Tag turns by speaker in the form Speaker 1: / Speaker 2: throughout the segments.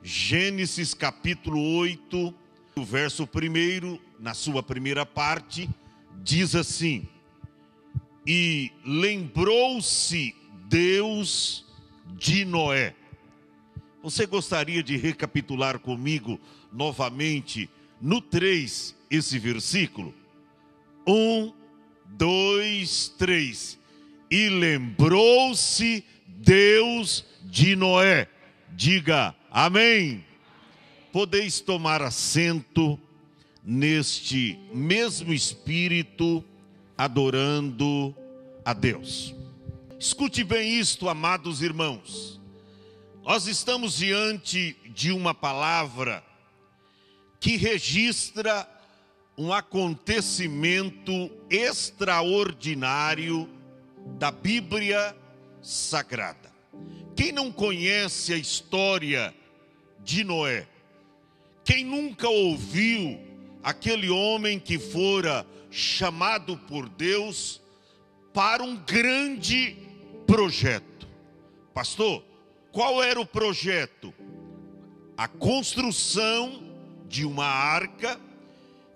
Speaker 1: Gênesis capítulo 8, o verso 1, na sua primeira parte, diz assim: E lembrou-se Deus de Noé. Você gostaria de recapitular comigo novamente no 3 esse versículo? 1, 2, 3. E lembrou-se Deus de Noé. Diga amém. Podeis tomar assento neste mesmo espírito, adorando a Deus. Escute bem isto, amados irmãos. Nós estamos diante de uma palavra que registra um acontecimento extraordinário da Bíblia Sagrada. Quem não conhece a história de Noé? Quem nunca ouviu aquele homem que fora chamado por Deus para um grande projeto? Pastor, qual era o projeto? A construção de uma arca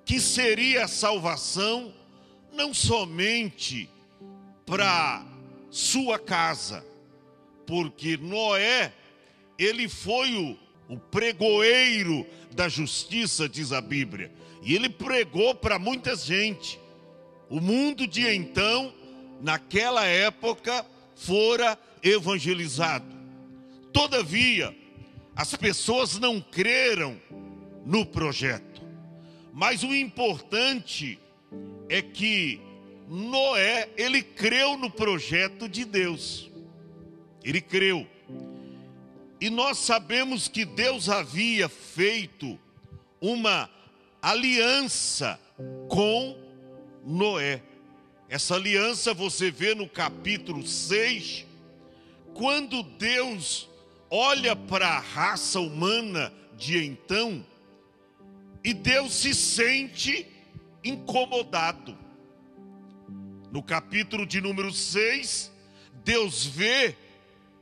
Speaker 1: que seria a salvação não somente para sua casa, porque Noé, ele foi o pregoeiro da justiça, diz a Bíblia, e ele pregou para muita gente. O mundo de então, naquela época, fora evangelizado. Todavia, as pessoas não creram no projeto. Mas o importante é que Noé, ele creu no projeto de Deus. Ele creu. E nós sabemos que Deus havia feito uma aliança com Noé. Essa aliança você vê no capítulo 6, quando Deus olha para a raça humana de então, e Deus se sente incomodado. No capítulo de número 6, Deus vê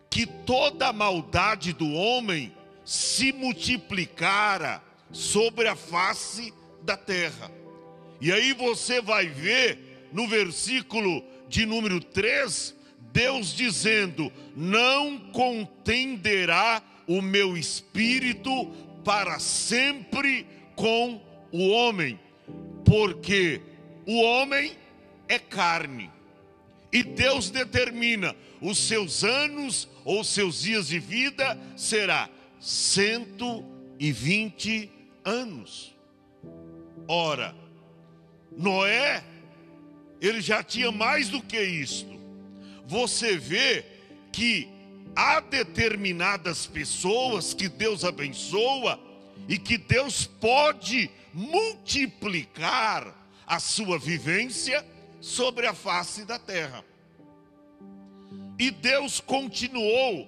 Speaker 1: que toda a maldade do homem se multiplicara sobre a face da terra. E aí você vai ver no versículo de número 3, Deus dizendo: não contenderá o meu espírito para sempre com o homem, porque o homem é carne. E Deus determina os seus anos ou seus dias de vida será 120 anos. Ora, Noé, ele já tinha mais do que isto. Você vê que há determinadas pessoas que Deus abençoa e que Deus pode multiplicar a sua vivência sobre a face da terra. E Deus continuou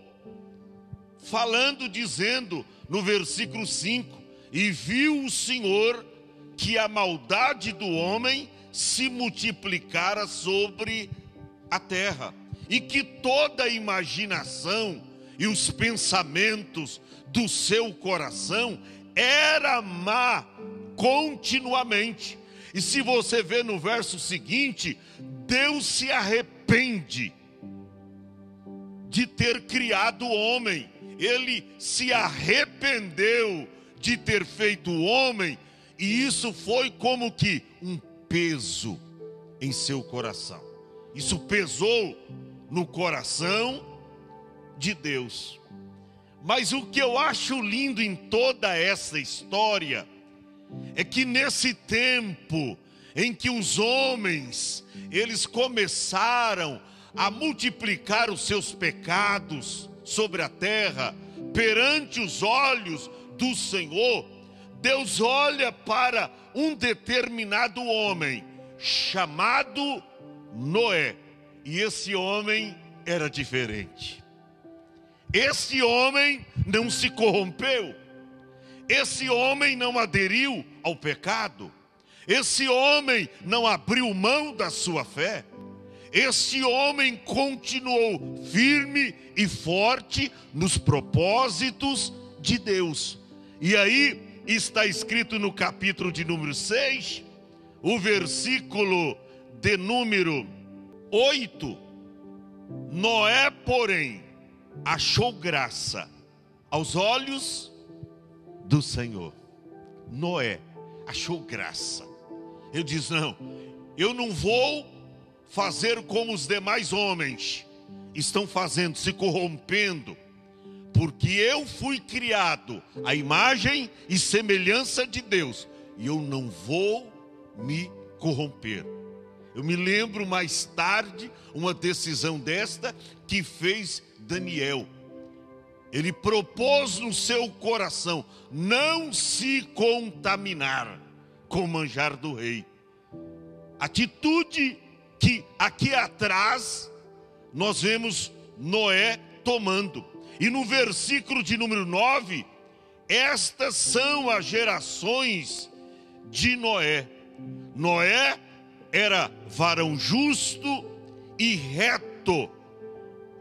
Speaker 1: falando, dizendo no versículo 5: e viu o Senhor que a maldade do homem se multiplicara sobre a terra, e que toda a imaginação e os pensamentos do seu coração era má continuamente. E se você vê no verso seguinte, Deus se arrepende de ter criado o homem. Ele se arrependeu de ter feito o homem, e isso foi como que um peso em seu coração. Isso pesou no coração de Deus. Mas o que eu acho lindo em toda essa história é que nesse tempo em que os homens, eles começaram a multiplicar os seus pecados sobre a terra, perante os olhos do Senhor, Deus olha para um determinado homem, chamado Noé, e esse homem era diferente. Esse homem não se corrompeu, esse homem não aderiu ao pecado, esse homem não abriu mão da sua fé, esse homem continuou firme e forte nos propósitos de Deus. E aí está escrito no capítulo de número 6, o versículo de número 8: Noé, porém, achou graça aos olhos do Senhor. Noé achou graça. Ele diz: não, eu não vou fazer como os demais homens estão fazendo, se corrompendo, porque eu fui criado à imagem e semelhança de Deus, e eu não vou me corromper. Eu me lembro mais tarde uma decisão desta que fez Daniel. Ele propôs no seu coração não se contaminar com o manjar do rei. Atitude que aqui atrás nós vemos Noé tomando. E no versículo de número 9, estas são as gerações de Noé. Noé era varão justo e reto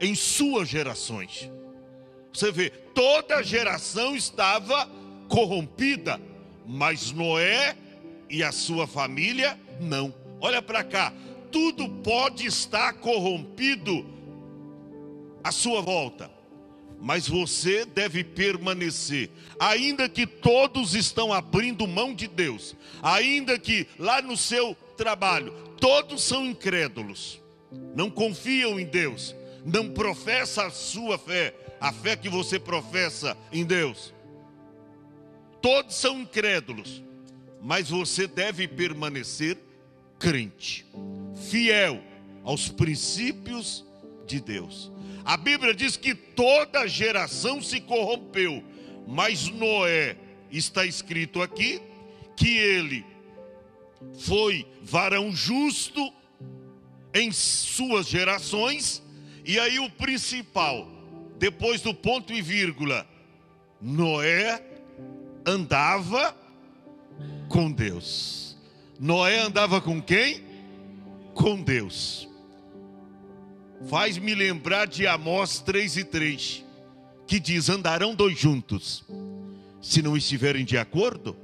Speaker 1: em suas gerações. Você vê, toda geração estava corrompida, mas Noé e a sua família não. Olha para cá, tudo pode estar corrompido à sua volta, mas você deve permanecer. Ainda que todos estão abrindo mão de Deus, ainda que lá no seu trabalho todos são incrédulos, não confiam em Deus, não professam a sua fé, a fé que você professa em Deus, todos são incrédulos, mas você deve permanecer crente, fiel aos princípios de Deus. A Bíblia diz que toda geração se corrompeu, mas Noé, está escrito aqui, que ele foi varão justo em suas gerações. E aí o principal, depois do ponto e vírgula, Noé andava com Deus. Noé andava com quem? Com Deus. Faz-me lembrar de Amós 3:3, que diz: andarão dois juntos, se não estiverem de acordo.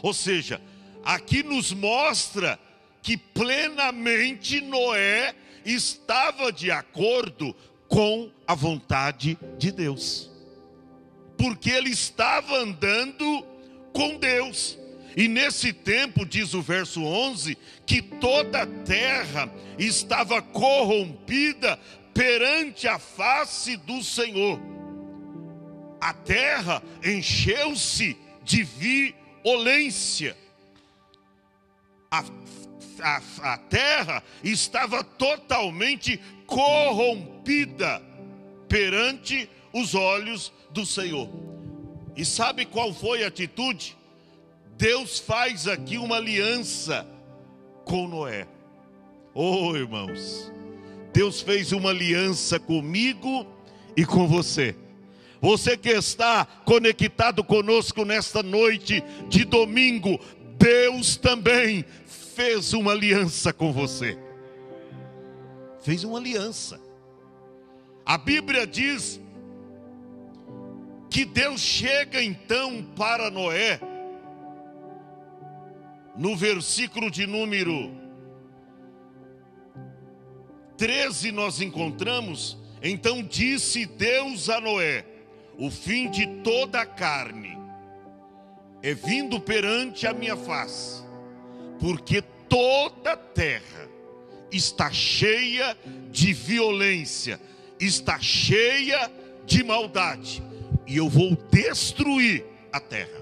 Speaker 1: Ou seja, aqui nos mostra que plenamente Noé estava de acordo com a vontade de Deus, porque ele estava andando com Deus. E nesse tempo, diz o verso 11, que toda a terra estava corrompida perante a face do Senhor. A terra encheu-se de violência. A terra estava totalmente corrompida perante os olhos do Senhor. E sabe qual foi a atitude? Deus faz aqui uma aliança com Noé. Oh, irmãos, Deus fez uma aliança comigo e com você. Você que está conectado conosco nesta noite de domingo, Deus também fez uma aliança com você. Fez uma aliança. A Bíblia diz que Deus chega então para Noé. No versículo de número 13 nós encontramos: então disse Deus a Noé: o fim de toda a carne é vindo perante a minha face, porque toda a terra está cheia de violência, está cheia de maldade, e eu vou destruir a terra.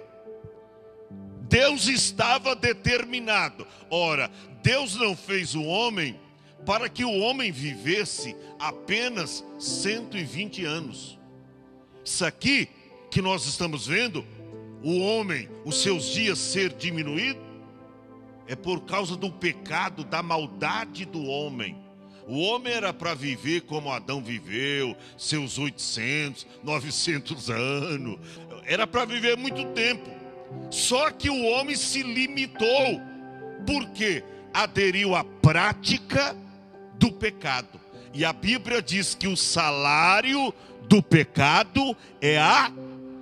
Speaker 1: Deus estava determinado. Ora, Deus não fez o homem para que o homem vivesse apenas 120 anos. Isso aqui que nós estamos vendo, o homem, os seus dias ser diminuído, é por causa do pecado, da maldade do homem. O homem era para viver como Adão viveu, seus 800, 900 anos. Era para viver muito tempo. Só que o homem se limitou, porque aderiu à prática do pecado. E a Bíblia diz que o salário do pecado é a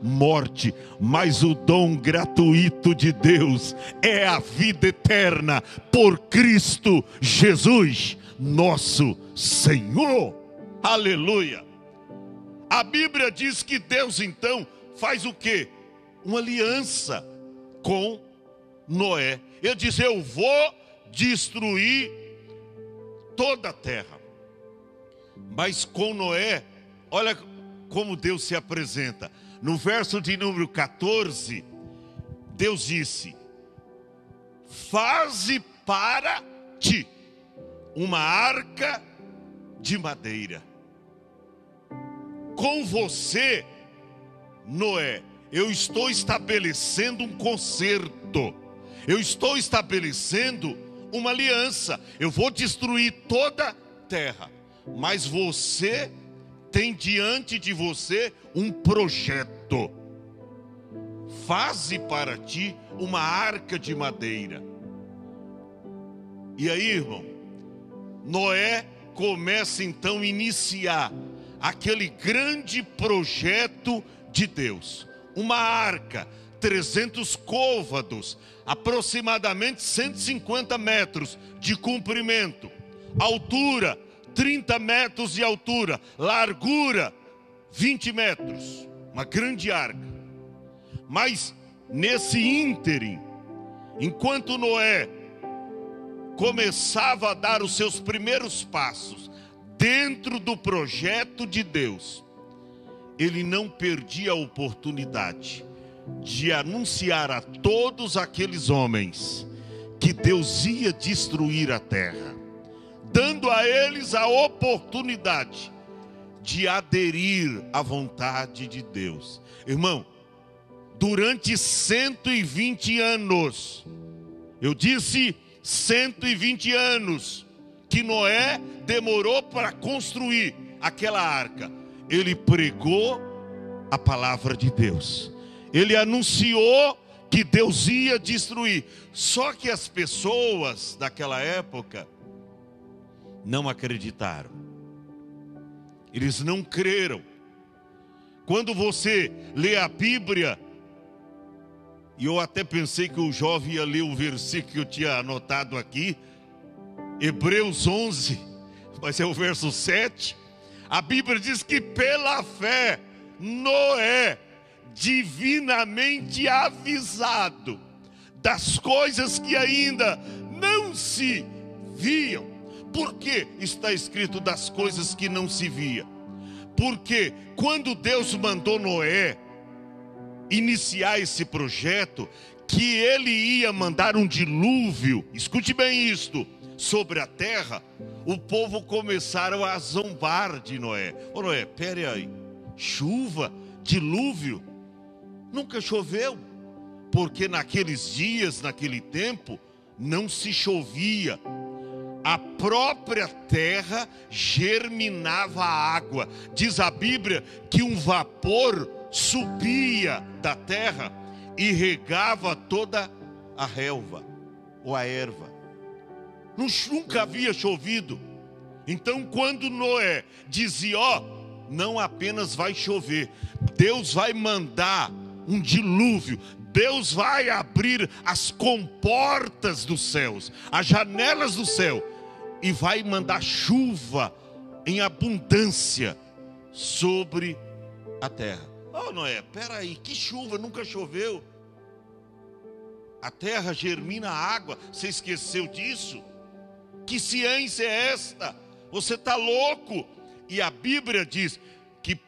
Speaker 1: morte, mas o dom gratuito de Deus é a vida eterna por Cristo Jesus, nosso Senhor. Aleluia! A Bíblia diz que Deus então faz o quê? Uma aliança com Noé. Ele diz: eu vou destruir toda a terra. Mas com Noé, olha como Deus se apresenta. No verso de número 14, Deus disse: faze para ti uma arca de madeira. Com você, Noé, eu estou estabelecendo um concerto. Eu estou estabelecendo uma aliança. Eu vou destruir toda a terra, mas você tem diante de você um projeto. Faze para ti uma arca de madeira. E aí, irmão, Noé começa então a iniciar aquele grande projeto de Deus. Uma arca, 300 côvados, aproximadamente 150 metros de comprimento, altura 30 metros de altura, largura 20 metros, uma grande arca. Mas nesse ínterim, enquanto Noé começava a dar os seus primeiros passos dentro do projeto de Deus, ele não perdia a oportunidade de anunciar a todos aqueles homens que Deus ia destruir a terra, dando a eles a oportunidade de aderir à vontade de Deus. Irmão, durante 120 anos, eu disse 120 anos, que Noé demorou para construir aquela arca. Ele pregou a palavra de Deus. Ele anunciou que Deus ia destruir. Só que as pessoas daquela época não acreditaram. Eles não creram. Quando você lê a Bíblia, e eu até pensei que o jovem ia ler o versículo que eu tinha anotado aqui, Hebreus 11, mas é o verso 7. A Bíblia diz que pela fé, Noé, divinamente avisado das coisas que ainda não se viam. Por que está escrito das coisas que não se via? Porque quando Deus mandou Noé iniciar esse projeto, que ele ia mandar um dilúvio, escute bem isto, sobre a terra, o povo começaram a zombar de Noé. Ô Noé, pere aí, chuva, dilúvio, nunca choveu, porque naqueles dias, naquele tempo, não se chovia. A própria terra germinava a água. Diz a Bíblia que um vapor subia da terra e regava toda a relva ou a erva. Nunca havia chovido. Então quando Noé dizia, não apenas vai chover, Deus vai mandar um dilúvio, Deus vai abrir as comportas dos céus, as janelas do céu, e vai mandar chuva em abundância sobre a terra. Noé, peraí, que chuva, nunca choveu. A terra germina água, você esqueceu disso? Que ciência é esta? Você está louco? E a Bíblia diz que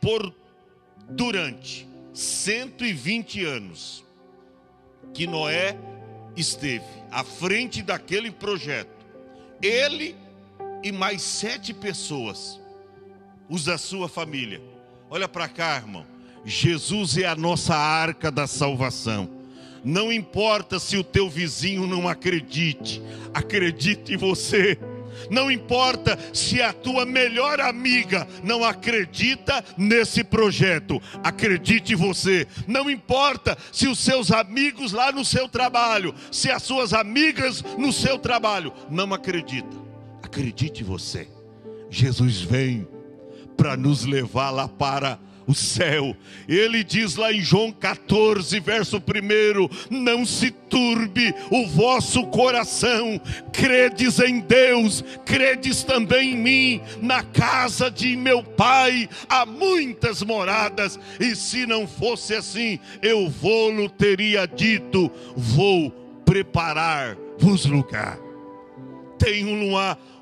Speaker 1: durante 120 anos que Noé esteve à frente daquele projeto, ele e mais 7 pessoas, os da sua família. Olha para cá, irmão. Jesus é a nossa arca da salvação. Não importa se o teu vizinho não acredite, acredite em você. Não importa se a tua melhor amiga não acredita nesse projeto, acredite em você. Não importa se os seus amigos lá no seu trabalho, se as suas amigas no seu trabalho não acreditam, acredite em você. Jesus vem para nos levar lá para o céu. Ele diz lá em João 14, verso 1: não se turbe o vosso coração, credes em Deus, credes também em mim. Na casa de meu pai há muitas moradas, e se não fosse assim, eu vou-lo teria dito, vou preparar-vos lugar. Tem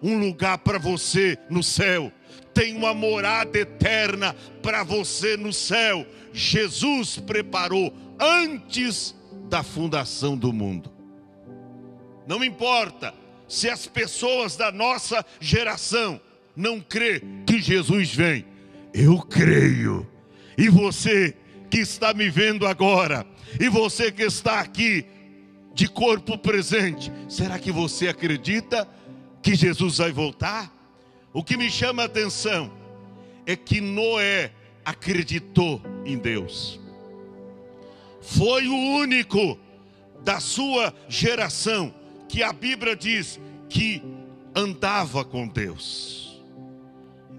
Speaker 1: um lugar para você no céu. Tem uma morada eterna para você no céu. Jesus preparou antes da fundação do mundo. Não importa se as pessoas da nossa geração não crê que Jesus vem. Eu creio. E você que está me vendo agora, e você que está aqui de corpo presente, será que você acredita que Jesus vai voltar? O que me chama a atenção é que Noé acreditou em Deus. Foi o único da sua geração que a Bíblia diz que andava com Deus.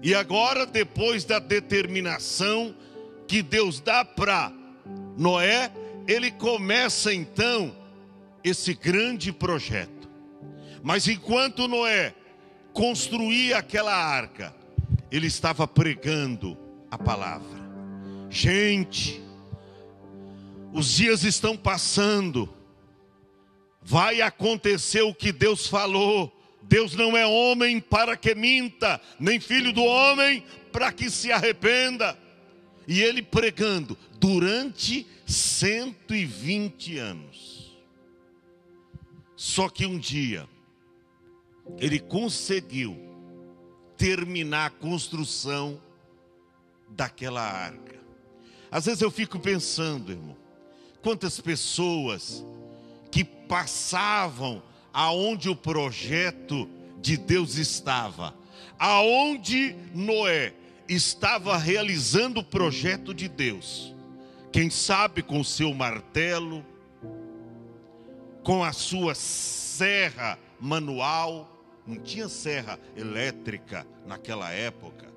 Speaker 1: E agora, depois da determinação que Deus dá para Noé, ele começa então esse grande projeto. Mas enquanto Noé construía aquela arca, ele estava pregando a palavra. Gente, os dias estão passando, vai acontecer o que Deus falou. Deus não é homem para que minta, nem filho do homem para que se arrependa. E ele pregando durante 120 anos. Só que um dia ele conseguiu terminar a construção daquela arca. Às vezes eu fico pensando, irmão, quantas pessoas que passavam aonde o projeto de Deus estava, aonde Noé estava realizando o projeto de Deus, quem sabe com o seu martelo, com a sua serra manual. Não tinha serra elétrica naquela época,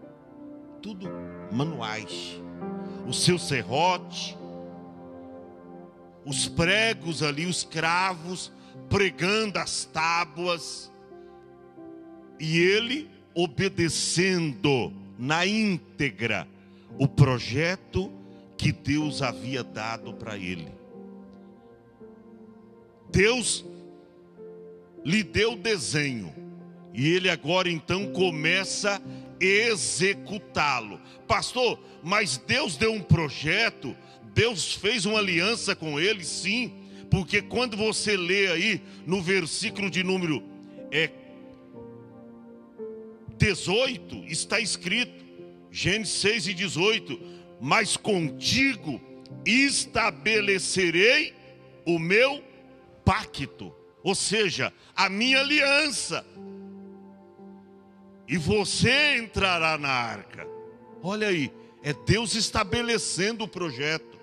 Speaker 1: tudo manuais. O seu serrote, os pregos ali, os cravos, pregando as tábuas. E ele obedecendo na íntegra o projeto que Deus havia dado para ele. Deus lhe deu o desenho. E ele agora então começa a executá-lo. Pastor, mas Deus deu um projeto, Deus fez uma aliança com ele, sim. Porque quando você lê aí no versículo de número 18, está escrito, Gênesis 6 e 18, mas contigo estabelecerei o meu pacto, ou seja, a minha aliança. E você entrará na arca. Olha aí, é Deus estabelecendo o projeto,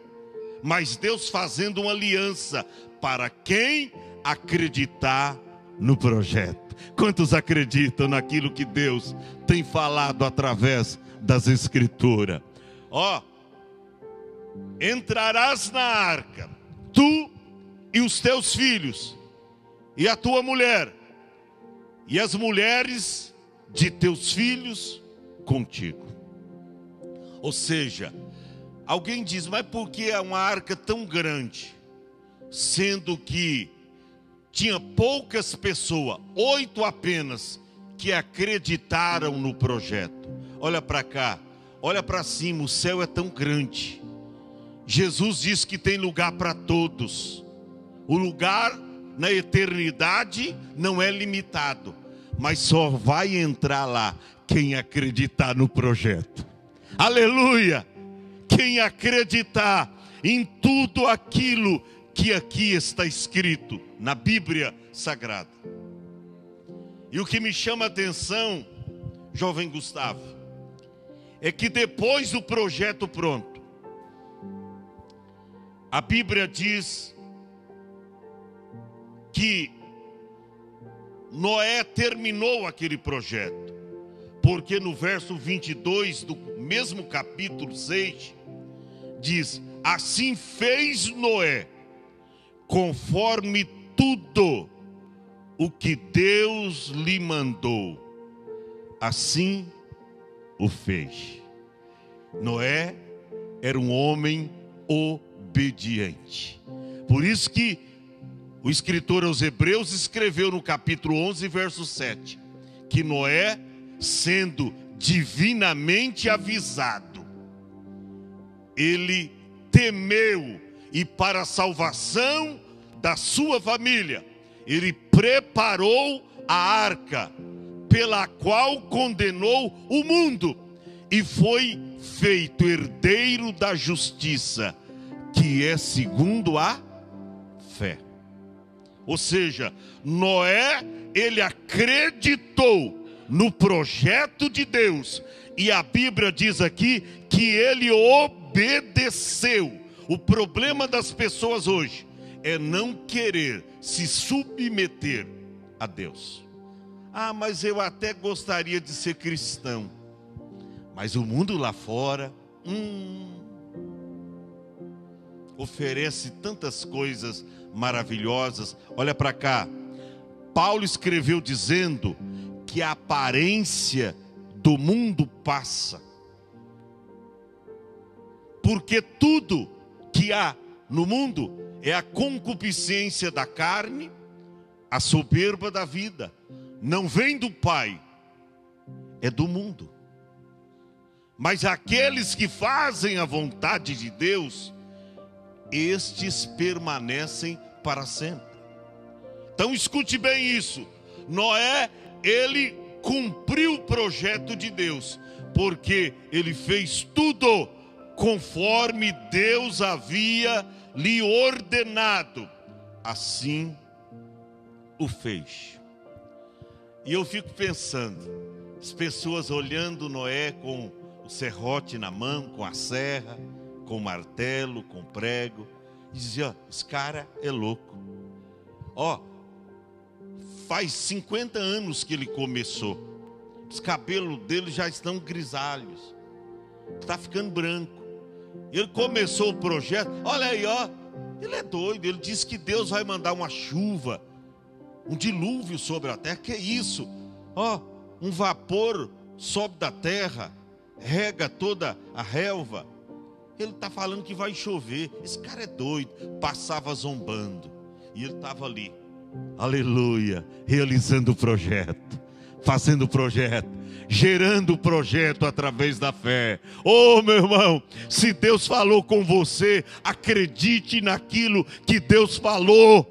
Speaker 1: mas Deus fazendo uma aliança para quem acreditar no projeto. Quantos acreditam naquilo que Deus tem falado através das Escrituras? Entrarás na arca, tu e os teus filhos, e a tua mulher, e as mulheres de teus filhos contigo. Ou seja, alguém diz, mas por que é uma arca tão grande? Sendo que tinha poucas pessoas, 8 apenas, que acreditaram no projeto. Olha para cá, olha para cima, o céu é tão grande. Jesus diz que tem lugar para todos. O lugar na eternidade não é limitado, mas só vai entrar lá quem acreditar no projeto. Aleluia! Quem acreditar em tudo aquilo que aqui está escrito na Bíblia Sagrada. E o que me chama a atenção, jovem Gustavo, é que depois do projeto pronto, a Bíblia diz que Noé terminou aquele projeto, porque no verso 22 do mesmo capítulo 6, diz: assim fez Noé, conforme tudo o que Deus lhe mandou, assim o fez. Noé era um homem obediente. Por isso que o escritor aos Hebreus escreveu no capítulo 11, verso 7, que Noé, sendo divinamente avisado, ele temeu e para a salvação da sua família, ele preparou a arca, pela qual condenou o mundo, e foi feito herdeiro da justiça, que é segundo a fé. Ou seja, Noé, ele acreditou no projeto de Deus, e a Bíblia diz aqui que ele obedeceu. O problema das pessoas hoje é não querer se submeter a Deus. Ah, mas eu até gostaria de ser cristão, mas o mundo lá fora oferece tantas coisas maravilhosas. Olha para cá, Paulo escreveu dizendo que a aparência do mundo passa, porque tudo que há no mundo é a concupiscência da carne, a soberba da vida. Não vem do Pai, é do mundo. Mas aqueles que fazem a vontade de Deus, estes permanecem para sempre. Então escute bem isso. Noé, ele cumpriu o projeto de Deus, porque ele fez tudo conforme Deus havia lhe ordenado. Assim o fez. E eu fico pensando, as pessoas olhando Noé com o serrote na mão, com a serra, com o martelo, com o prego, e diziam: esse cara é louco. Faz 50 anos que ele começou, os cabelos dele já estão grisalhos, está ficando branco. Ele começou o projeto, olha aí, ele é doido. Ele disse que Deus vai mandar uma chuva, um dilúvio sobre a terra. Que é isso? Um vapor sobe da terra, rega toda a relva. Ele está falando que vai chover. Esse cara é doido. Passava zombando, e ele estava ali, aleluia, realizando o projeto, fazendo o projeto, gerando o projeto através da fé. Meu irmão, se Deus falou com você, acredite naquilo que Deus falou.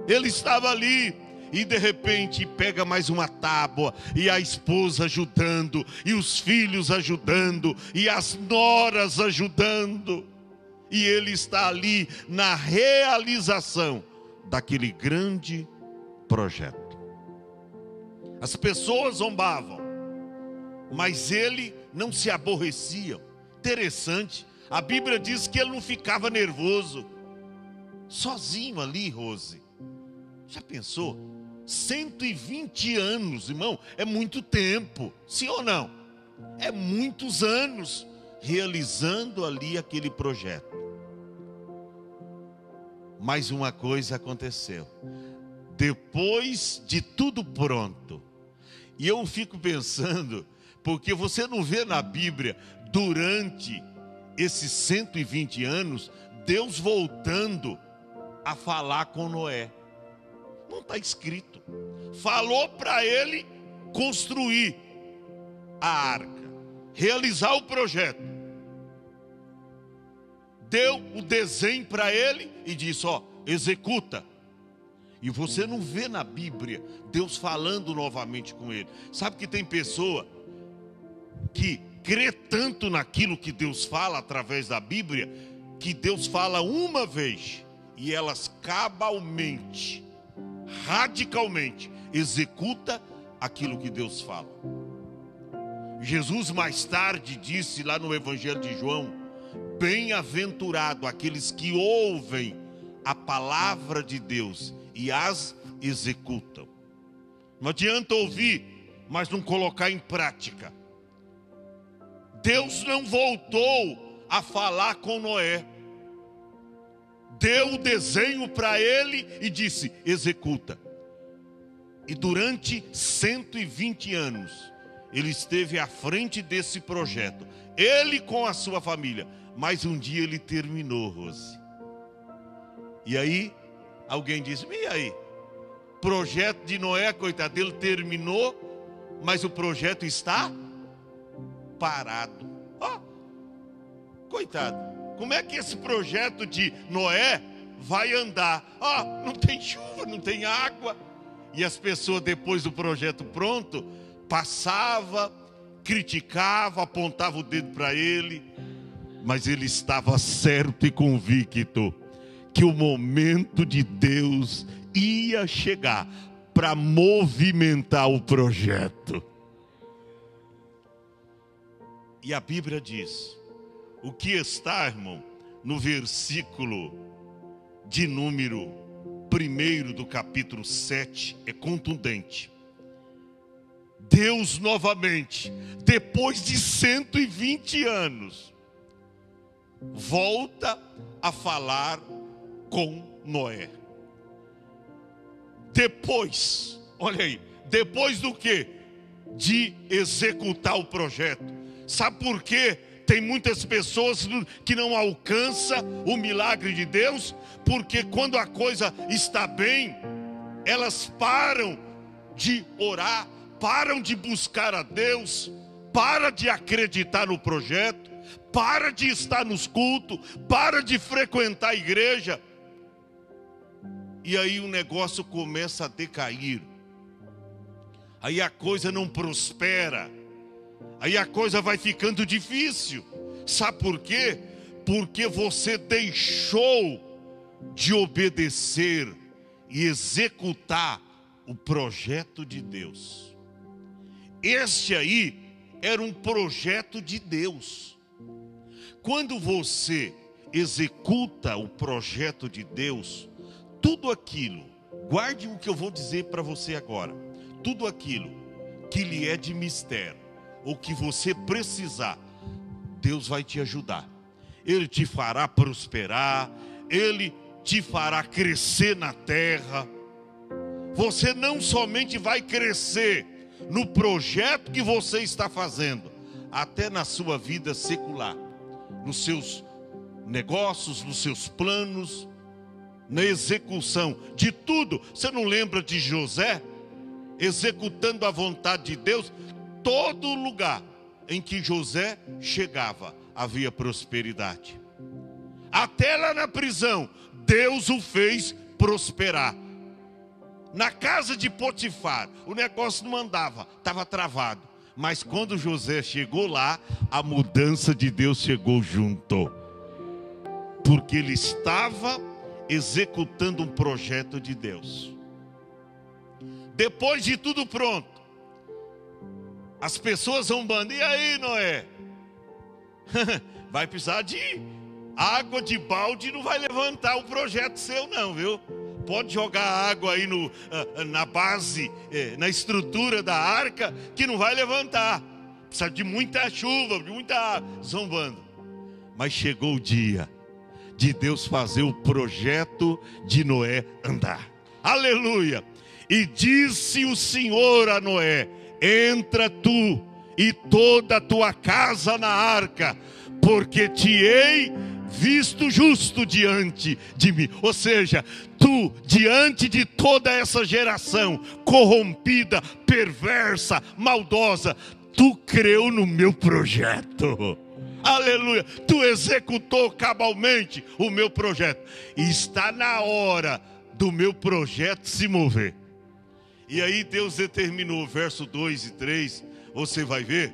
Speaker 1: Ele estava ali, e de repente pega mais uma tábua, e a esposa ajudando, e os filhos ajudando, e as noras ajudando, e ele está ali na realização daquele grande projeto. As pessoas zombavam, mas ele não se aborrecia. Interessante, a Bíblia diz que ele não ficava nervoso, sozinho ali, Rose. Já pensou? 120 anos, irmão, é muito tempo, sim ou não? É muitos anos realizando ali aquele projeto. Mas uma coisa aconteceu, depois de tudo pronto, e eu fico pensando, porque você não vê na Bíblia, durante esses 120 anos, Deus voltando a falar com Noé. Não está escrito. Falou para ele construir a arca, realizar o projeto. Deu o desenho para ele e disse: executa. E você não vê na Bíblia Deus falando novamente com ele. Sabe que tem pessoa que crê tanto naquilo que Deus fala através da Bíblia, que Deus fala uma vez e elas cabalmente, radicalmente executa aquilo que Deus fala. Jesus mais tarde disse lá no Evangelho de João: bem-aventurado aqueles que ouvem a palavra de Deus e as executam. Não adianta ouvir, mas não colocar em prática. Deus não voltou a falar com Noé. Deu o desenho para ele e disse: executa. E durante 120 anos, ele esteve à frente desse projeto. Ele com a sua família. Mas um dia ele terminou, Rose. E aí, alguém disse: e aí? Projeto de Noé, coitado, ele terminou, mas o projeto está parado. Coitado, como é que esse projeto de Noé vai andar? Não tem chuva, não tem água. E as pessoas, depois do projeto pronto, passava, criticava, apontava o dedo para ele. Mas ele estava certo e convicto que o momento de Deus ia chegar para movimentar o projeto. E a Bíblia diz, o que está, irmão, no versículo de número 1 do capítulo 7, é contundente. Deus novamente, depois de 120 anos, volta a falar com Noé. Depois, olha aí, depois do quê? De executar o projeto. Sabe por quê? Tem muitas pessoas que não alcançam o milagre de Deus, porque quando a coisa está bem, elas param de orar, param de buscar a Deus, param de acreditar no projeto, para de estar nos cultos, para de frequentar a igreja. E aí o negócio começa a decair. Aí a coisa não prospera. Aí a coisa vai ficando difícil. Sabe por quê? Porque você deixou de obedecer e executar o projeto de Deus. Este aí era um projeto de Deus. Quando você executa o projeto de Deus, tudo aquilo, guarde o que eu vou dizer para você agora, tudo aquilo que lhe é de mistério, ou que você precisar, Deus vai te ajudar. Ele te fará prosperar, Ele te fará crescer na terra. Você não somente vai crescer no projeto que você está fazendo, até na sua vida secular, nos seus negócios, nos seus planos, na execução de tudo. Você não lembra de José? Executando a vontade de Deus. Todo lugar em que José chegava, havia prosperidade. Até lá na prisão, Deus o fez prosperar. Na casa de Potifar, o negócio não andava, estava travado. Mas quando José chegou lá, a mudança de Deus chegou junto. Porque ele estava executando um projeto de Deus. Depois de tudo pronto, as pessoas zombando: e aí, Noé? Vai precisar de água de balde, não vai levantar o projeto seu não, viu? Pode jogar água aí na base, na estrutura da arca, que não vai levantar. Precisa de muita chuva, de muita água, zombando. Mas chegou o dia de Deus fazer o projeto de Noé andar. Aleluia! E disse o Senhor a Noé: entra tu e toda a tua casa na arca, porque te hei visto justo diante de mim. Ou seja, tu, diante de toda essa geração corrompida, perversa, maldosa, tu creu no meu projeto. Aleluia, tu executou cabalmente o meu projeto. E está na hora do meu projeto se mover. E aí Deus determinou, verso 2 e 3, você vai ver.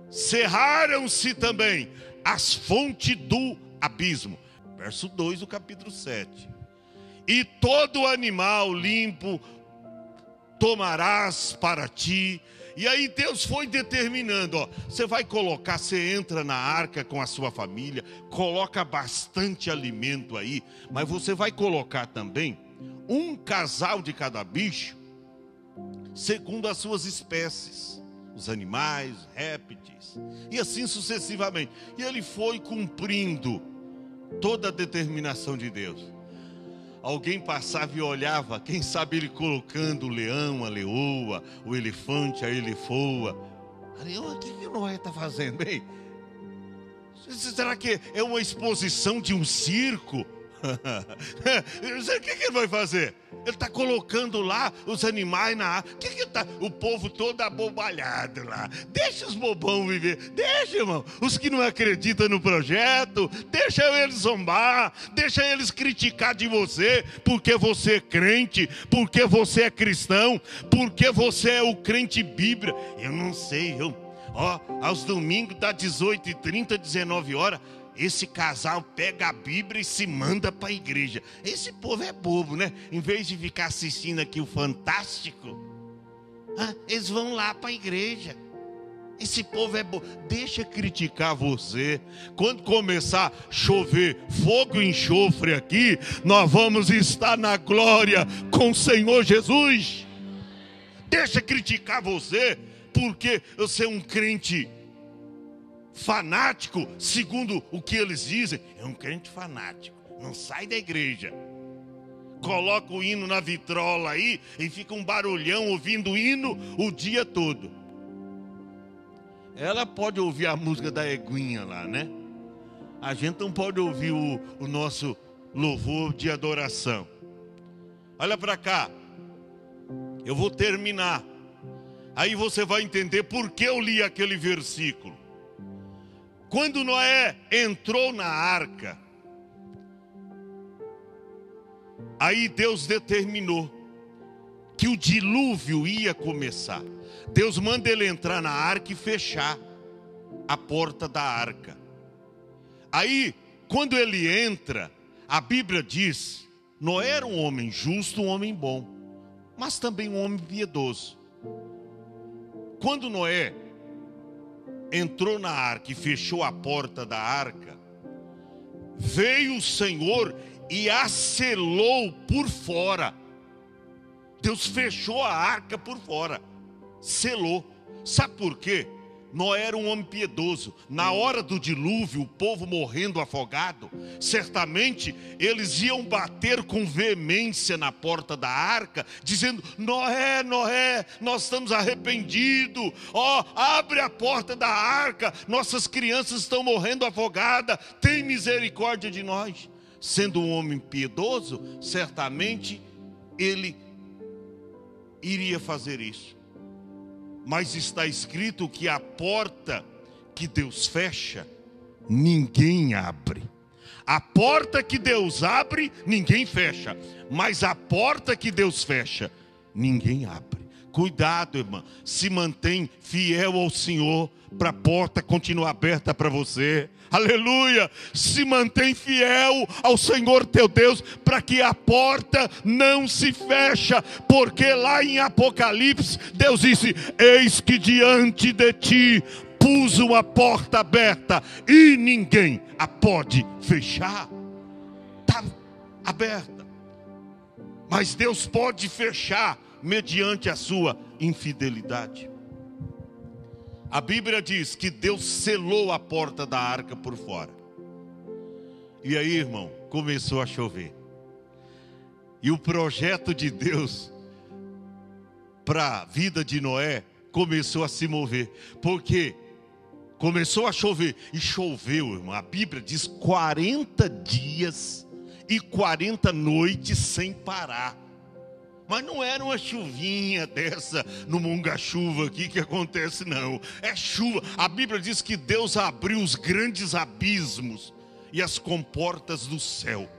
Speaker 1: Cerraram-se também as fontes do abismo. Verso 2 do capítulo 7. E todo animal limpo tomarás para ti. E aí Deus foi determinando, você vai colocar, você entra na arca com a sua família, coloca bastante alimento aí, mas você vai colocar também um casal de cada bicho, segundo as suas espécies. os animais, répteis, e assim sucessivamente. E ele foi cumprindo toda a determinação de Deus. Alguém passava e olhava, quem sabe ele colocando o leão, a leoa, o elefante, a elefoa. O que Noé está fazendo? Bem, será que é uma exposição de um circo? O que ele vai fazer? Ele está colocando lá os animais na água. O povo todo abobalhado lá. Deixa os bobão viver. Deixa, irmão. Os que não acreditam no projeto, deixa eles zombar. Deixa eles criticar de você. Porque você é crente. Porque você é cristão. Porque você é o crente bíblia. Eu não sei, aos domingos das 18h30, 19h, esse casal pega a Bíblia e se manda para a igreja. Esse povo é bobo, né? Em vez de ficar assistindo aqui o Fantástico, eles vão lá para a igreja. Esse povo é bobo. Deixa criticar você. Quando começar a chover fogo e enxofre aqui, nós vamos estar na glória com o Senhor Jesus. Deixa criticar você, porque você é um crente fanático, segundo o que eles dizem. É um crente fanático, não sai da igreja. Coloca o hino na vitrola aí e fica um barulhão ouvindo o hino o dia todo. Ela pode ouvir a música da Eguinha lá, né? A gente não pode ouvir o nosso louvor de adoração. Olha para cá, eu vou terminar. Aí você vai entender por que eu li aquele versículo. Quando Noé entrou na arca, aí Deus determinou que o dilúvio ia começar. Deus manda ele entrar na arca e fechar a porta da arca. Aí, quando ele entra, a Bíblia diz, Noé era um homem justo, um homem bom, mas também um homem piedoso. Quando Noé entrou na arca e fechou a porta da arca, veio o Senhor e a selou por fora. Deus fechou a arca por fora, selou. Sabe por quê? Noé era um homem piedoso. Na hora do dilúvio, o povo morrendo afogado, certamente eles iam bater com veemência na porta da arca, dizendo, Noé, Noé, nós estamos arrependidos, abre a porta da arca, nossas crianças estão morrendo afogadas, tem misericórdia de nós. Sendo um homem piedoso, certamente ele iria fazer isso. Mas está escrito que a porta que Deus fecha, ninguém abre. A porta que Deus abre, ninguém fecha. Mas a porta que Deus fecha, ninguém abre. Cuidado, irmã. Se mantém fiel ao Senhor, para a porta continuar aberta para você. Aleluia. Se mantém fiel ao Senhor teu Deus, para que a porta não se feche. Porque lá em Apocalipse, Deus disse, eis que diante de ti pus uma porta aberta e ninguém a pode fechar. Está aberta. Mas Deus pode fechar mediante a sua infidelidade. A Bíblia diz que Deus selou a porta da arca por fora. E aí, irmão, começou a chover. E o projeto de Deus para a vida de Noé começou a se mover. Porque começou a chover. E choveu, irmão. A Bíblia diz 40 dias e 40 noites sem parar. Mas não era uma chuvinha dessa no monga-chuva aqui que acontece, não. É chuva. A Bíblia diz que Deus abriu os grandes abismos e as comportas do céu.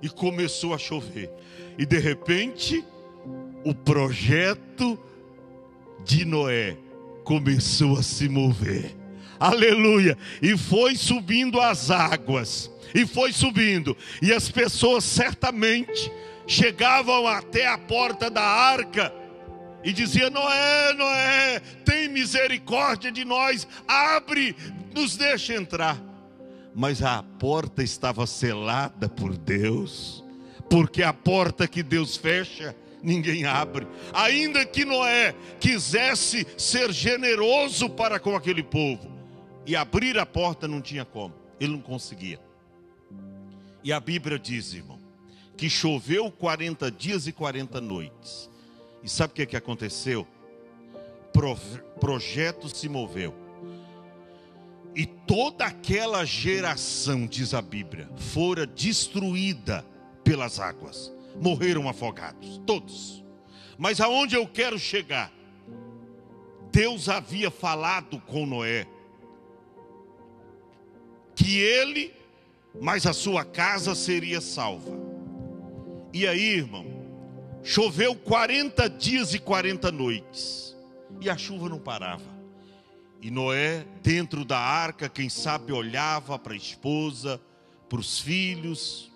Speaker 1: E começou a chover. E de repente, o projeto de Noé começou a se mover. Aleluia. E foi subindo as águas. E foi subindo. E as pessoas certamente chegavam até a porta da arca e diziam, Noé, Noé, tem misericórdia de nós, abre, nos deixa entrar. Mas a porta estava selada por Deus, porque a porta que Deus fecha, ninguém abre. Ainda que Noé quisesse ser generoso para com aquele povo e abrir a porta, não tinha como, ele não conseguia. E a Bíblia diz, irmão, que choveu 40 dias e 40 noites. E sabe o que aconteceu? Projeto se moveu. E toda aquela geração, diz a Bíblia, fora destruída pelas águas. Morreram afogados, todos. Mas aonde eu quero chegar? Deus havia falado com Noé que ele, mas a sua casa seria salva. E aí, irmão, choveu 40 dias e 40 noites, e a chuva não parava. E Noé, dentro da arca, quem sabe olhava para a esposa, para os filhos,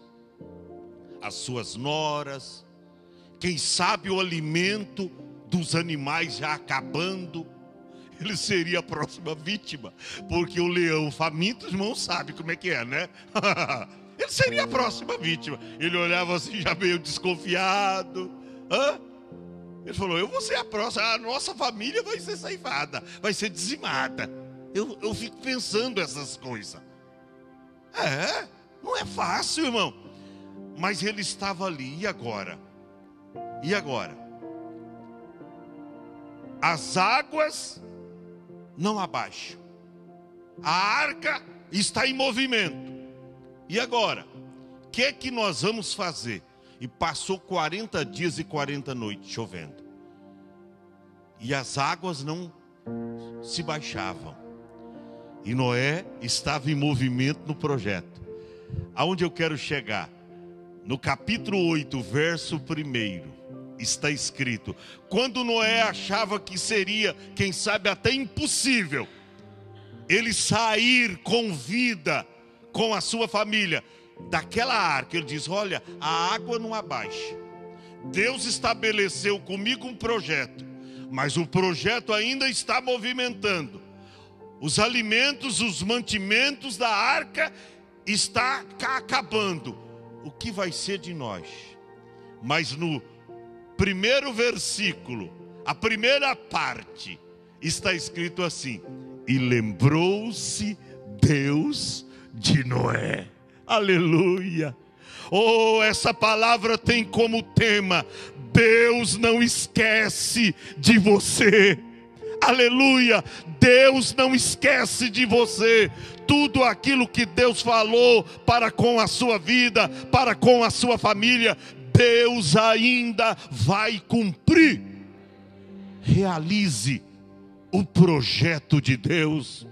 Speaker 1: as suas noras, quem sabe o alimento dos animais já acabando. Ele seria a próxima vítima, porque o leão faminto, os irmãos sabem como é que é, né? Ele seria a próxima vítima. Ele olhava assim já meio desconfiado. Ele falou, eu vou ser a próxima, a nossa família vai ser ceifada, vai ser dizimada. Eu fico pensando essas coisas. Não é fácil, irmão. Mas ele estava ali, e agora? E agora? As águas não abaixam. A arca está em movimento. E agora? O que é que nós vamos fazer? E passou 40 dias e 40 noites chovendo. E as águas não se baixavam. E Noé estava em movimento no projeto. Aonde eu quero chegar? No capítulo 8, verso 1, está escrito: quando Noé achava que seria, quem sabe até impossível, ele sair com vida, com a sua família, daquela arca, ele diz, olha, a água não abaixa. Deus estabeleceu comigo um projeto, mas o projeto ainda está movimentando. Os alimentos, os mantimentos da arca está acabando. O que vai ser de nós? Mas no primeiro versículo, a primeira parte, está escrito assim: e lembrou-se Deus de Noé. Aleluia! Oh, essa palavra tem como tema: Deus não esquece de você. Aleluia! Deus não esquece de você. Tudo aquilo que Deus falou para com a sua vida, para com a sua família, Deus ainda vai cumprir. Realize o projeto de Deus.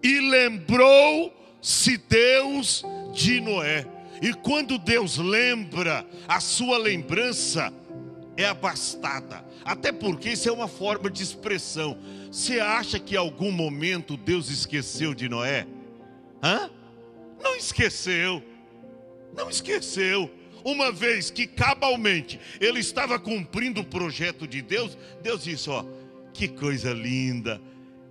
Speaker 1: E lembrou-se Deus de Noé. E quando Deus lembra, a sua lembrança é abastada. Até porque isso é uma forma de expressão. Você acha que em algum momento Deus esqueceu de Noé? Não esqueceu. Não esqueceu. Uma vez que cabalmente ele estava cumprindo o projeto de Deus, Deus disse, ó, que coisa linda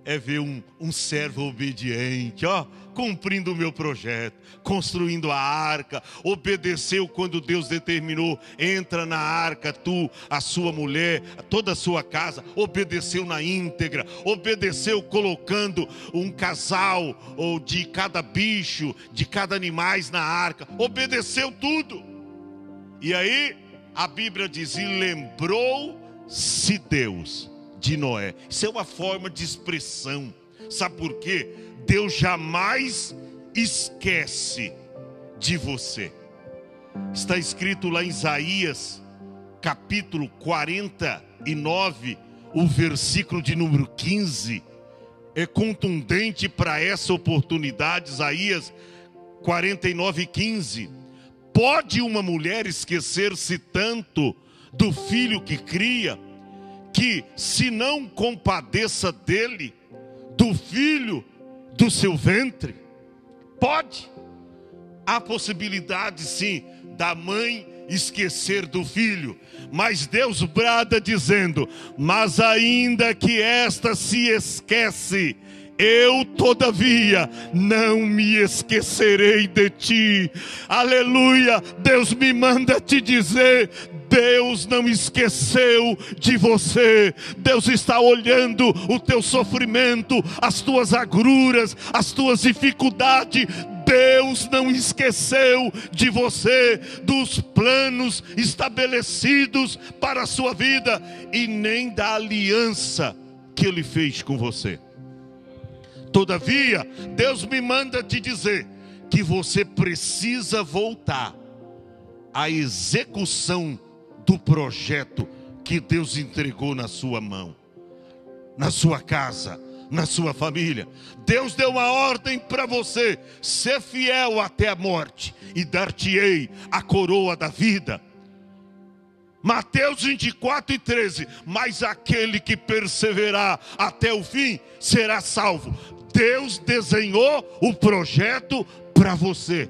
Speaker 1: é ver um servo obediente, ó, cumprindo o meu projeto, construindo a arca. Obedeceu quando Deus determinou, entra na arca, tu, a sua mulher, toda a sua casa. Obedeceu na íntegra, obedeceu colocando um casal ou de cada bicho, de cada animais na arca, obedeceu tudo. E aí a Bíblia diz, e lembrou-se Deus de Noé. Isso é uma forma de expressão. Sabe por quê? Deus jamais esquece de você. Está escrito lá em Isaías, capítulo 49, o versículo de número 15. É contundente para essa oportunidade. Isaías 49, 15. Pode uma mulher esquecer-se tanto do filho que cria, que se não compadeça dele, do filho do seu ventre? Pode. Há possibilidade sim da mãe esquecer do filho, mas Deus brada dizendo, mas ainda que esta se esquece, eu todavia não me esquecerei de ti. Aleluia. Deus me manda te dizer, Deus não esqueceu de você. Deus está olhando o teu sofrimento, as tuas agruras, as tuas dificuldades. Deus não esqueceu de você, dos planos estabelecidos para a sua vida e nem da aliança que Ele fez com você. Todavia, Deus me manda te dizer que você precisa voltar à execução do projeto que Deus entregou na sua mão, na sua casa, na sua família. Deus deu uma ordem para você: ser fiel até a morte e dar-te-ei a coroa da vida. Mateus 24:13, mas aquele que perseverar até o fim será salvo. Deus desenhou o projeto para você,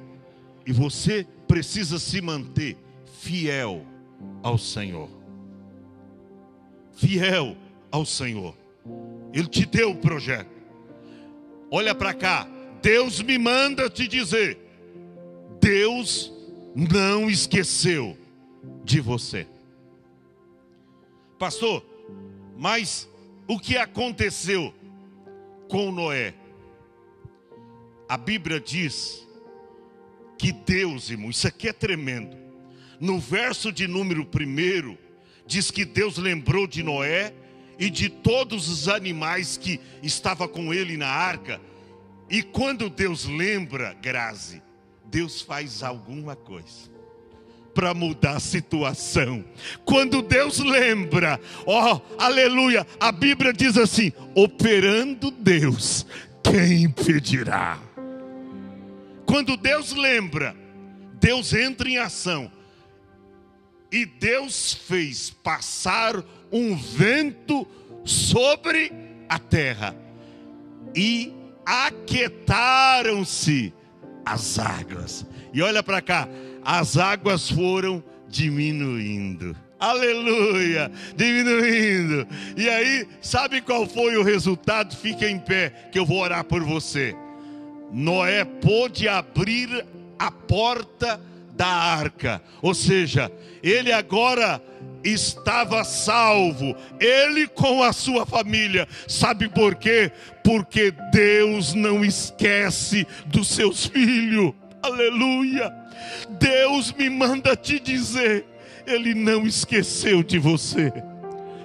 Speaker 1: e você precisa se manter fiel ao Senhor. Fiel ao Senhor. Ele te deu o projeto. Olha para cá. Deus me manda te dizer: Deus não esqueceu de você. Pastor, mas o que aconteceu com Noé? A Bíblia diz que Deus, irmão, isso aqui é tremendo. No verso de número 1, diz que Deus lembrou de Noé e de todos os animais que estavam com ele na arca. E quando Deus lembra, Grazi, Deus faz alguma coisa para mudar a situação. Quando Deus lembra, aleluia, a Bíblia diz assim: operando Deus, quem impedirá? Quando Deus lembra, Deus entra em ação. E Deus fez passar um vento sobre a terra, e aquietaram-se as águas. E olha para cá, as águas foram diminuindo. Aleluia, diminuindo. E aí, sabe qual foi o resultado? Fica em pé, que eu vou orar por você. Noé pôde abrir a porta da arca, ou seja, ele agora estava salvo, ele com a sua família. Sabe por quê? Porque Deus não esquece dos seus filhos. Aleluia. Deus me manda te dizer: Ele não esqueceu de você.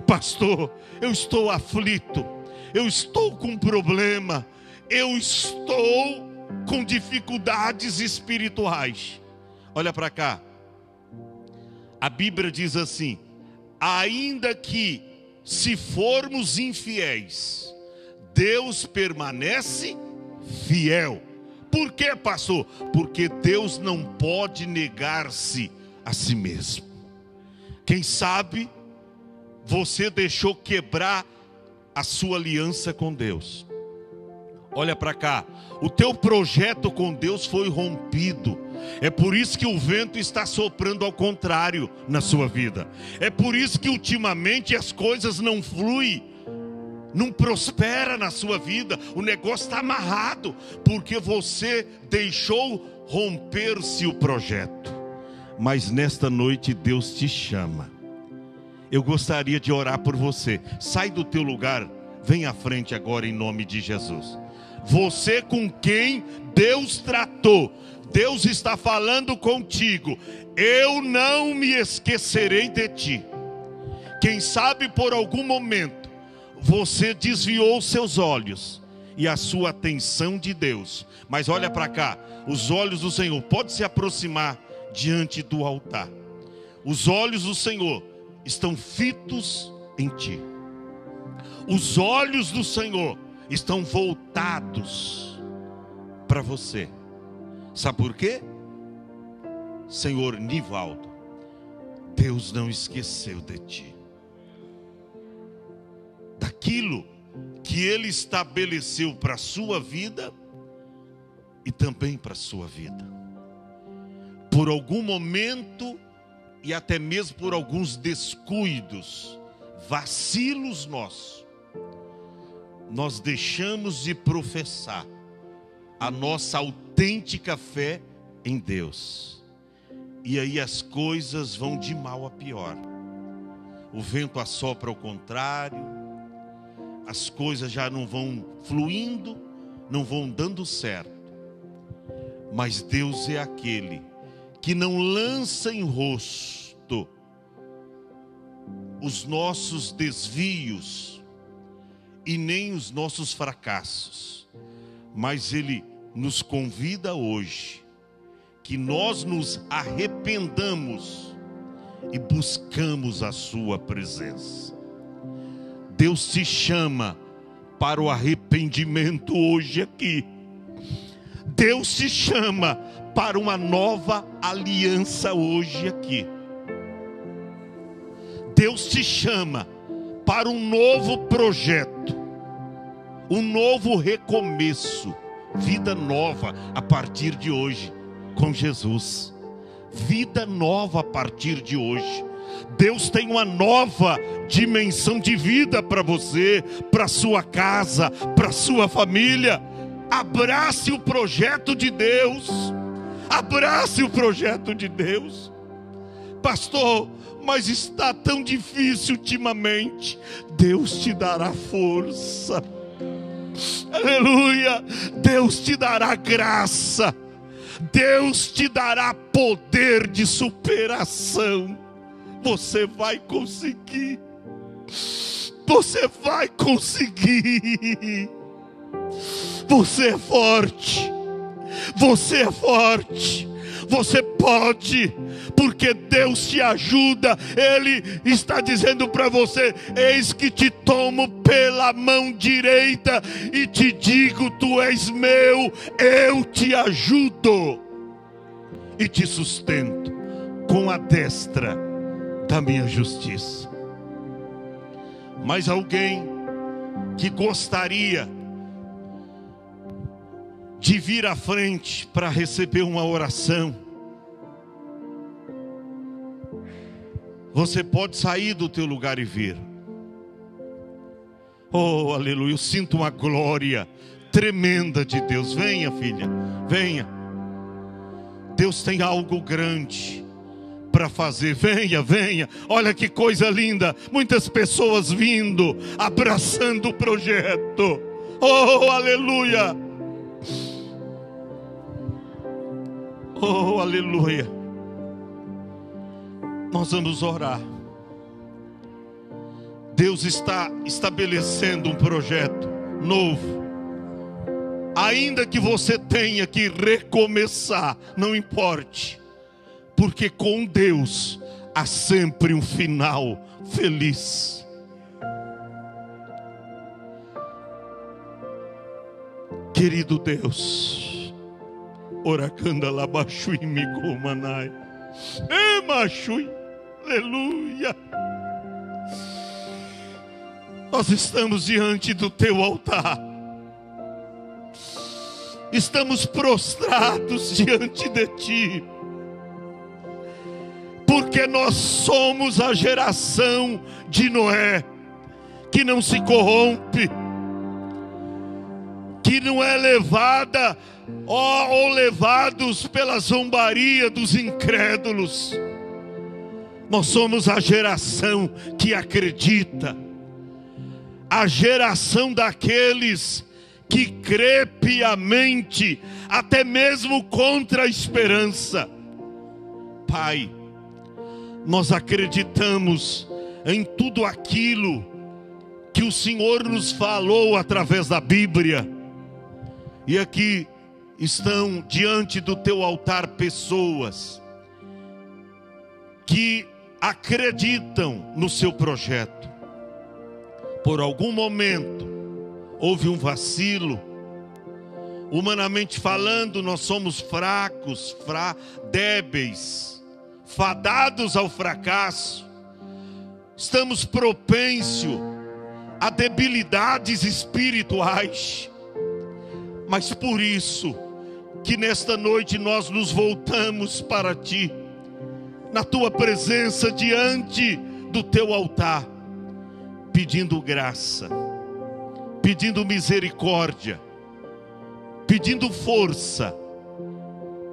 Speaker 1: Pastor, eu estou aflito, eu estou com problema, eu estou com dificuldades espirituais. Olha para cá. A Bíblia diz assim: ainda que se formos infiéis, Deus permanece fiel. Por quê, pastor? Porque Deus não pode negar-se a si mesmo. Quem sabe você deixou quebrar a sua aliança com Deus. Olha para cá, o teu projeto com Deus foi rompido. É por isso que o vento está soprando ao contrário na sua vida. É por isso que ultimamente as coisas não fluem, não prospera na sua vida. O negócio está amarrado, porque você deixou romper-se o projeto. Mas nesta noite Deus te chama. Eu gostaria de orar por você. Sai do teu lugar, vem à frente agora em nome de Jesus. Você com quem Deus tratou, Deus está falando contigo: eu não me esquecerei de ti. Quem sabe por algum momento você desviou seus olhos e a sua atenção de Deus. Mas olha para cá, os olhos do Senhor, pode se aproximar diante do altar. Os olhos do Senhor estão fitos em ti. Os olhos do Senhor estão voltados para você. Sabe por quê? Senhor Nivaldo, Deus não esqueceu de ti. Daquilo que Ele estabeleceu para a sua vida e também para a sua vida. Por algum momento e até mesmo por alguns descuidos, vacilos nossos, nós deixamos de professar a nossa autêntica fé em Deus. E aí as coisas vão de mal a pior. O vento assopra ao contrário, as coisas já não vão fluindo, não vão dando certo. Mas Deus é aquele que não lança em rosto os nossos desvios e nem os nossos fracassos. Mas Ele nos convida hoje que nós nos arrependamos e buscamos a sua presença. Deus te chama para o arrependimento hoje aqui. Deus te chama para uma nova aliança hoje aqui. Deus te chama para um novo projeto, um novo recomeço, vida nova a partir de hoje com Jesus. Vida nova a partir de hoje. Deus tem uma nova dimensão de vida para você, para sua casa, para sua família. Abrace o projeto de Deus. Abrace o projeto de Deus. Pastor, mas está tão difícil ultimamente. Deus te dará força. Aleluia. Deus te dará graça. Deus te dará poder de superação. Você vai conseguir. Você vai conseguir. Você é forte. Você é forte. Você pode, porque Deus te ajuda. Ele está dizendo para você: eis que te tomo pela mão direita e te digo, tu és meu, eu te ajudo e te sustento com a destra da minha justiça. Mas alguém que gostaria de vir à frente para receber uma oração, você pode sair do teu lugar e vir. Oh, aleluia, eu sinto uma glória tremenda de Deus. Venha, filha, venha. Deus tem algo grande para fazer. Venha, venha. Olha que coisa linda. Muitas pessoas vindo, abraçando o projeto. Oh, aleluia. Oh, aleluia. Nós vamos orar. Deus está estabelecendo um projeto novo. Ainda que você tenha que recomeçar, não importe, porque com Deus há sempre um final feliz. Querido Deus, oracanda labachui migomanai, emachui, aleluia. Nós estamos diante do teu altar. Estamos prostrados diante de ti. Porque nós somos a geração de Noé, que não se corrompe, que não é levada ou levados pela zombaria dos incrédulos. Nós somos a geração que acredita, a geração daqueles que crê piamente, até mesmo contra a esperança. Pai, nós acreditamos em tudo aquilo que o Senhor nos falou através da Bíblia. E aqui estão diante do teu altar pessoas que acreditam no seu projeto. Por algum momento houve um vacilo. Humanamente falando, nós somos fracos, débeis, fadados ao fracasso. Estamos propensos a debilidades espirituais. Mas por isso que nesta noite nós nos voltamos para ti, na tua presença, diante do teu altar, pedindo graça, pedindo misericórdia, pedindo força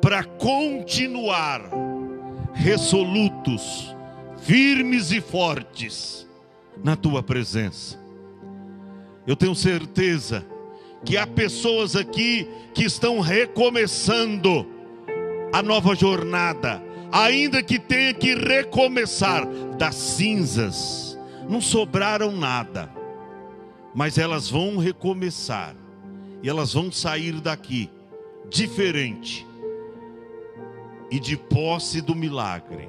Speaker 1: para continuar resolutos, firmes e fortes na tua presença. Eu tenho certeza que há pessoas aqui que estão recomeçando a nova jornada, ainda que tenha que recomeçar das cinzas. Não sobraram nada, mas elas vão recomeçar e elas vão sair daqui diferente e de posse do milagre.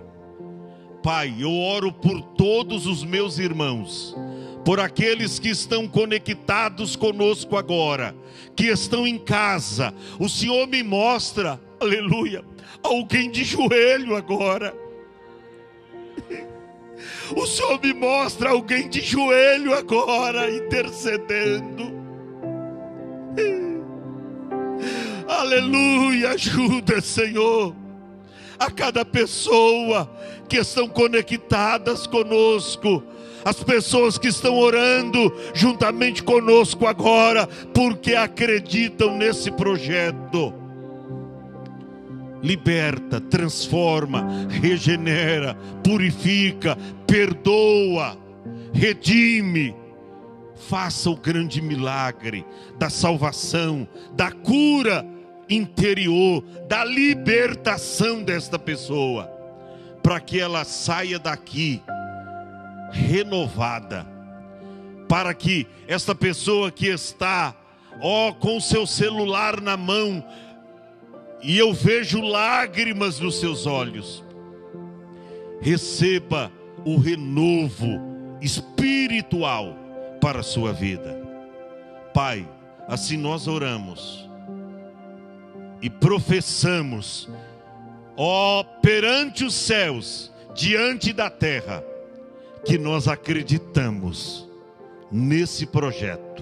Speaker 1: Pai, eu oro por todos os meus irmãos, por aqueles que estão conectados conosco agora, que estão em casa. O Senhor me mostra, aleluia, alguém de joelho agora. O Senhor me mostra alguém de joelho agora, intercedendo. Aleluia, ajuda, Senhor, a cada pessoa que estão conectadas conosco, as pessoas que estão orando juntamente conosco agora, porque acreditam nesse projeto. Liberta, transforma, regenera, purifica, perdoa, redime. Faça o grande milagre da salvação, da cura interior, da libertação desta pessoa, para que ela saia daqui renovada, para que esta pessoa que está, com seu celular na mão, e eu vejo lágrimas nos seus olhos, receba o renovo espiritual para a sua vida. Pai, assim nós oramos e professamos, perante os céus, diante da terra, que nós acreditamos nesse projeto,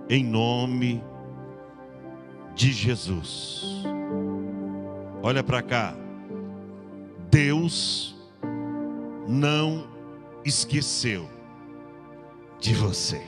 Speaker 1: em nome de Jesus. Olha para cá, Deus não esqueceu de você.